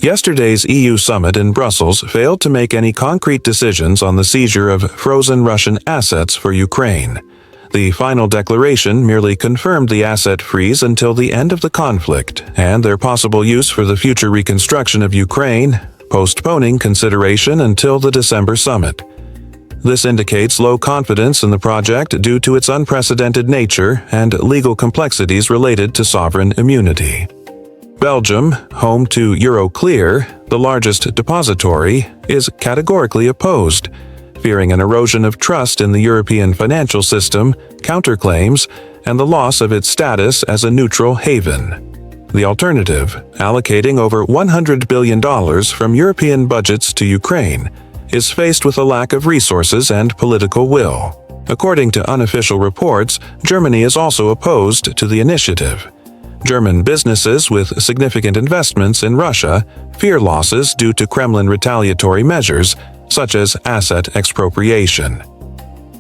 Yesterday's EU summit in Brussels failed to make any concrete decisions on the seizure of frozen Russian assets for Ukraine. The final declaration merely confirmed the asset freeze until the end of the conflict and their possible use for the future reconstruction of Ukraine, postponing consideration until the December summit. This indicates low confidence in the project due to its unprecedented nature and legal complexities related to sovereign immunity. Belgium, home to Euroclear, the largest depository, is categorically opposed, fearing an erosion of trust in the European financial system, counterclaims, and the loss of its status as a neutral haven. The alternative, allocating over $100 billion from European budgets to Ukraine, is faced with a lack of resources and political will. According to unofficial reports, Germany is also opposed to the initiative. German businesses with significant investments in Russia fear losses due to Kremlin retaliatory measures, such as asset expropriation.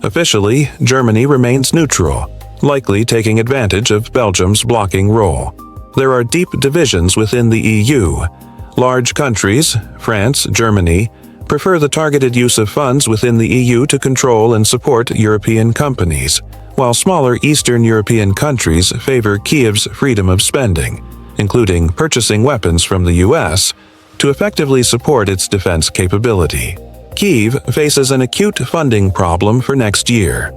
Officially, Germany remains neutral, likely taking advantage of Belgium's blocking role. There are deep divisions within the EU. Large countries, France, Germany, prefer the targeted use of funds within the EU to control and support European companies, while smaller Eastern European countries favor Kyiv's freedom of spending, including purchasing weapons from the US, to effectively support its defense capability. Kyiv faces an acute funding problem for next year.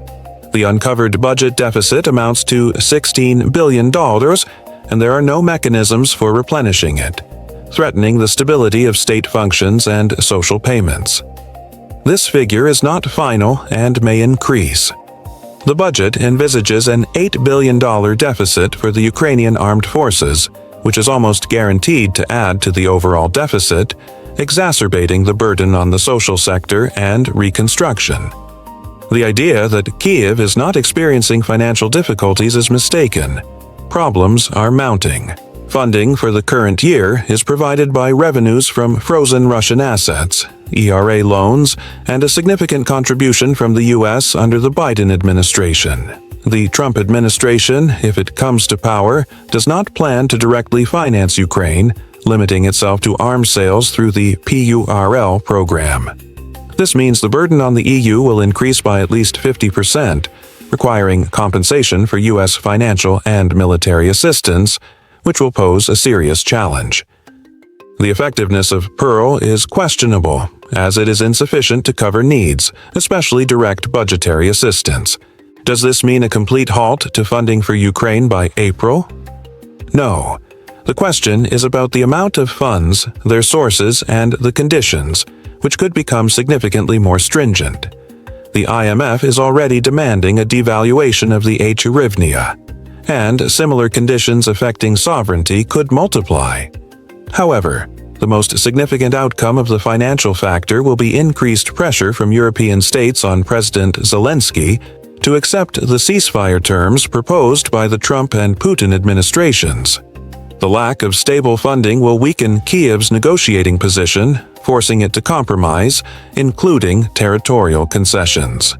The uncovered budget deficit amounts to $16 billion, and there are no mechanisms for replenishing it, threatening the stability of state functions and social payments. This figure is not final and may increase. The budget envisages an $8 billion deficit for the Ukrainian armed forces, which is almost guaranteed to add to the overall deficit, exacerbating the burden on the social sector and reconstruction. The idea that Kyiv is not experiencing financial difficulties is mistaken. Problems are mounting. Funding for the current year is provided by revenues from frozen Russian assets, ERA loans, and a significant contribution from the U.S. under the Biden administration. The Trump administration, if it comes to power, does not plan to directly finance Ukraine, limiting itself to arms sales through the PURL program. This means the burden on the EU will increase by at least 50%, requiring compensation for U.S. financial and military assistance, which will pose a serious challenge. The effectiveness of PURL is questionable, as it is insufficient to cover needs, especially direct budgetary assistance. Does this mean a complete halt to funding for Ukraine by April? No. The question is about the amount of funds, their sources, and the conditions, which could become significantly more stringent. The IMF is already demanding a devaluation of the hryvnia, and similar conditions affecting sovereignty could multiply. However, the most significant outcome of the financial factor will be increased pressure from European states on President Zelensky to accept the ceasefire terms proposed by the Trump and Putin administrations. The lack of stable funding will weaken Kyiv's negotiating position, forcing it to compromise, including territorial concessions.